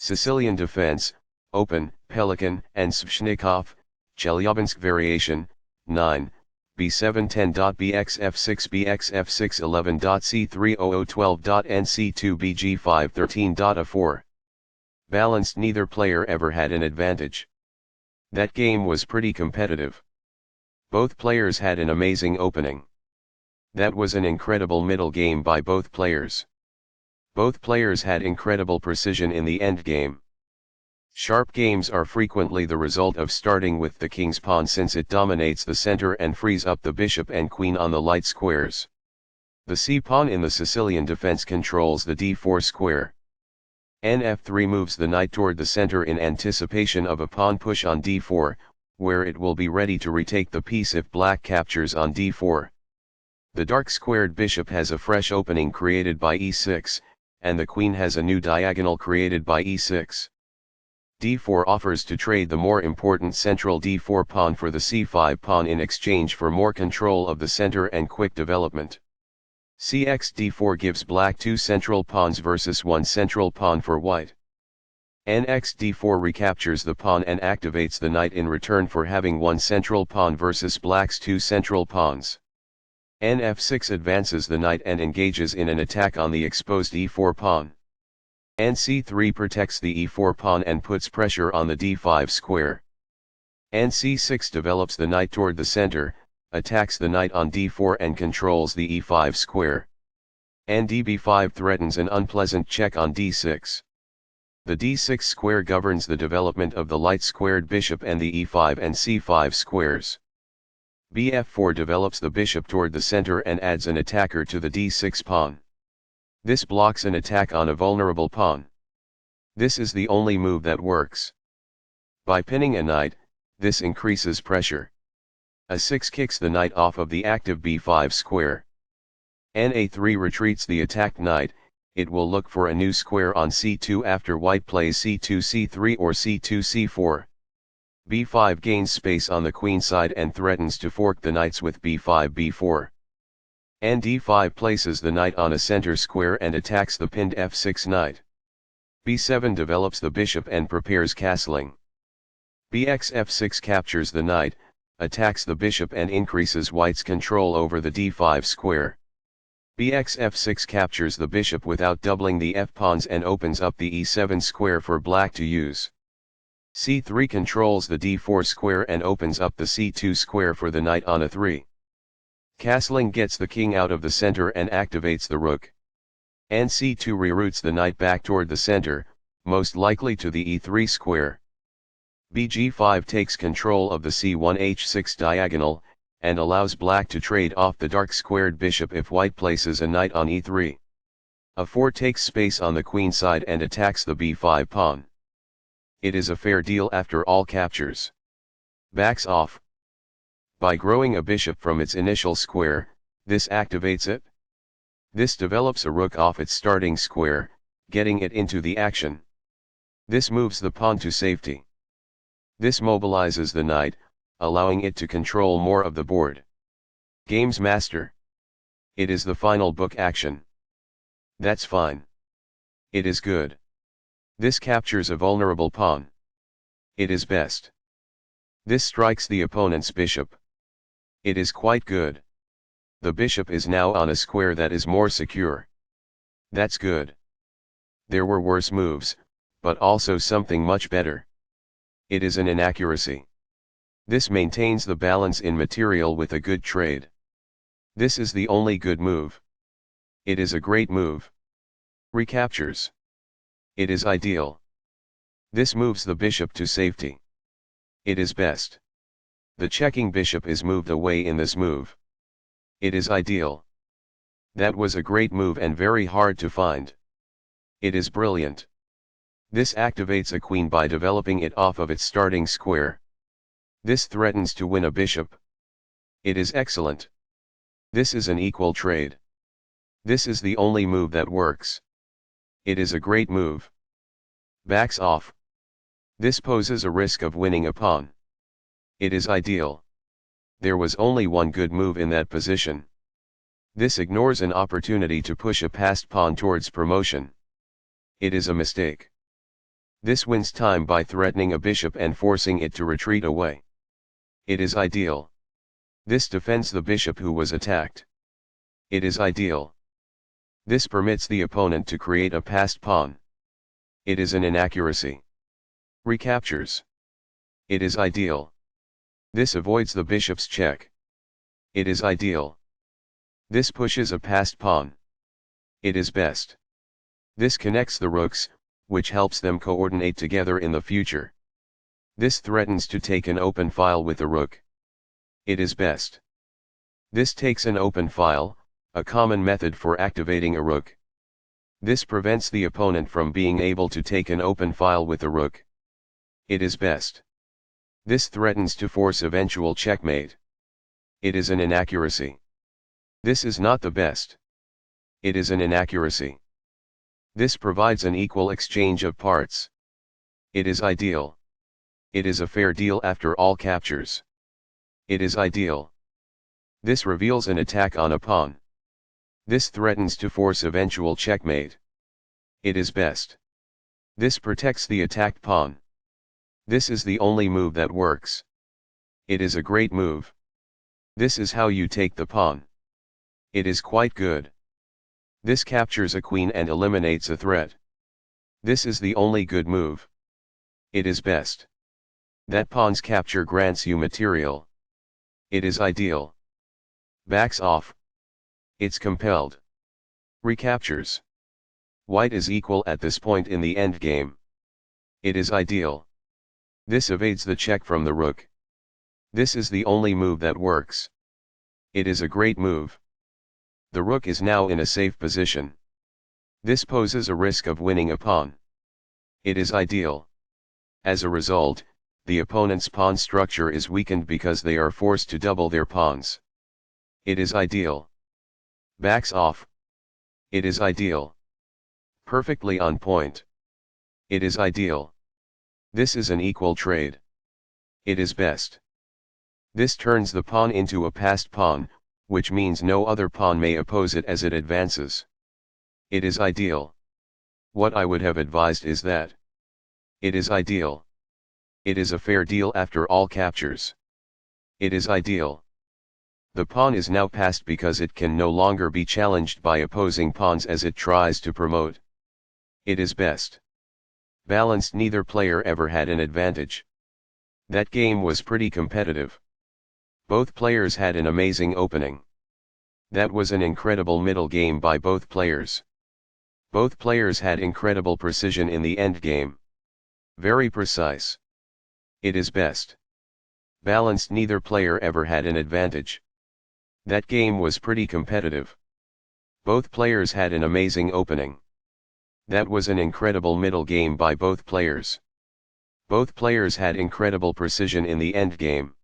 Sicilian defense, open, Pelikn and Sveshnikov, Chelyabinsk variation, 9, b7 10.bx f6 bx f6 11.c3 0012.nc2 bg5 13.a4. Balanced, neither player ever had an advantage. That game was pretty competitive. Both players had an amazing opening. That was an incredible middle game by both players. Both players had incredible precision in the endgame. Sharp games are frequently the result of starting with the king's pawn, since it dominates the center and frees up the bishop and queen on the light squares. The c-pawn in the Sicilian defense controls the d4 square. Nf3 moves the knight toward the center in anticipation of a pawn push on d4, where it will be ready to retake the piece if black captures on d4. The dark squared bishop has a fresh opening created by e6, and the queen has a new diagonal created by e6. d4 offers to trade the more important central d4 pawn for the c5 pawn in exchange for more control of the center and quick development. Cx d4 gives black 2 central pawns versus 1 central pawn for white. Nx d4 recaptures the pawn and activates the knight in return for having 1 central pawn versus black's 2 central pawns. Nf6 advances the knight and engages in an attack on the exposed e4 pawn. Nc3 protects the e4 pawn and puts pressure on the d5 square. Nc6 develops the knight toward the center, attacks the knight on d4 and controls the e5 square. Ndb5 threatens an unpleasant check on d6. The d6 square governs the development of the light-squared bishop and the e5 and c5 squares. Bf4 develops the bishop toward the center and adds an attacker to the d6 pawn. This blocks an attack on a vulnerable pawn. This is the only move that works. By pinning a knight, this increases pressure. A6 kicks the knight off of the active b5 square. Na3 retreats the attacked knight. It will look for a new square on c2 after white plays c2 c3 or c2 c4. b5 gains space on the queen side and threatens to fork the knights with b5 b4. Nd5 places the knight on a center square and attacks the pinned f6 knight. b7 develops the bishop and prepares castling. Bx f6 captures the knight, attacks the bishop and increases white's control over the d5 square. Bx f6 captures the bishop without doubling the f-pawns and opens up the e7 square for black to use. c3 controls the d4 square and opens up the c2 square for the knight on a3. Castling gets the king out of the center and activates the rook. Nc2 reroutes the knight back toward the center, most likely to the e3 square. Bg5 takes control of the c1 h6 diagonal, and allows black to trade off the dark squared bishop if white places a knight on e3. a4 takes space on the queen side and attacks the b5 pawn. It is a fair deal after all captures. Backs off. By growing a bishop from its initial square, this activates it. This develops a rook off its starting square, getting it into the action. This moves the pawn to safety. This mobilizes the knight, allowing it to control more of the board. Games master. It is the final book action. That's fine. It is good. This captures a vulnerable pawn. It is best. This strikes the opponent's bishop. It is quite good. The bishop is now on a square that is more secure. That's good. There were worse moves, but also something much better. It is an inaccuracy. This maintains the balance in material with a good trade. This is the only good move. It is a great move. Recaptures. It is ideal. This moves the bishop to safety. It is best. The checking bishop is moved away in this move. It is ideal. That was a great move and very hard to find. It is brilliant. This activates a queen by developing it off of its starting square. This threatens to win a bishop. It is excellent. This is an equal trade. This is the only move that works. It is a great move. Backs off. This poses a risk of winning a pawn. It is ideal. There was only one good move in that position. This ignores an opportunity to push a passed pawn towards promotion. It is a mistake. This wins time by threatening a bishop and forcing it to retreat away. It is ideal. This defends the bishop who was attacked. It is ideal. This permits the opponent to create a passed pawn. It is an inaccuracy. Recaptures. It is ideal. This avoids the bishop's check. It is ideal. This pushes a passed pawn. It is best. This connects the rooks, which helps them coordinate together in the future. This threatens to take an open file with the rook. It is best. This takes an open file, a common method for activating a rook. This prevents the opponent from being able to take an open file with a rook. It is best. This threatens to force eventual checkmate. It is an inaccuracy. This is not the best. It is an inaccuracy. This provides an equal exchange of parts. It is ideal. It is a fair deal after all captures. It is ideal. This reveals an attack on a pawn. This threatens to force eventual checkmate. It is best. This protects the attacked pawn. This is the only move that works. It is a great move. This is how you take the pawn. It is quite good. This captures a queen and eliminates a threat. This is the only good move. It is best. That pawn's capture grants you material. It is ideal. Backs off. It's compelled. Recaptures. White is equal at this point in the endgame. It is ideal. This evades the check from the rook. This is the only move that works. It is a great move. The rook is now in a safe position. This poses a risk of winning a pawn. It is ideal. As a result, the opponent's pawn structure is weakened because they are forced to double their pawns. It is ideal. Backs off. It is ideal. Perfectly on point. It is ideal. This is an equal trade. It is best. This turns the pawn into a passed pawn, which means no other pawn may oppose it as it advances. It is ideal. What I would have advised is that. It is ideal. It is a fair deal after all captures. It is ideal. The pawn is now passed because it can no longer be challenged by opposing pawns as it tries to promote. It is best. Balanced. Neither player ever had an advantage. That game was pretty competitive. Both players had an amazing opening. That was an incredible middle game by both players. Both players had incredible precision in the end game. Very precise. It is best. Balanced. Neither player ever had an advantage. That game was pretty competitive. Both players had an amazing opening. That was an incredible middle game by both players. Both players had incredible precision in the end game.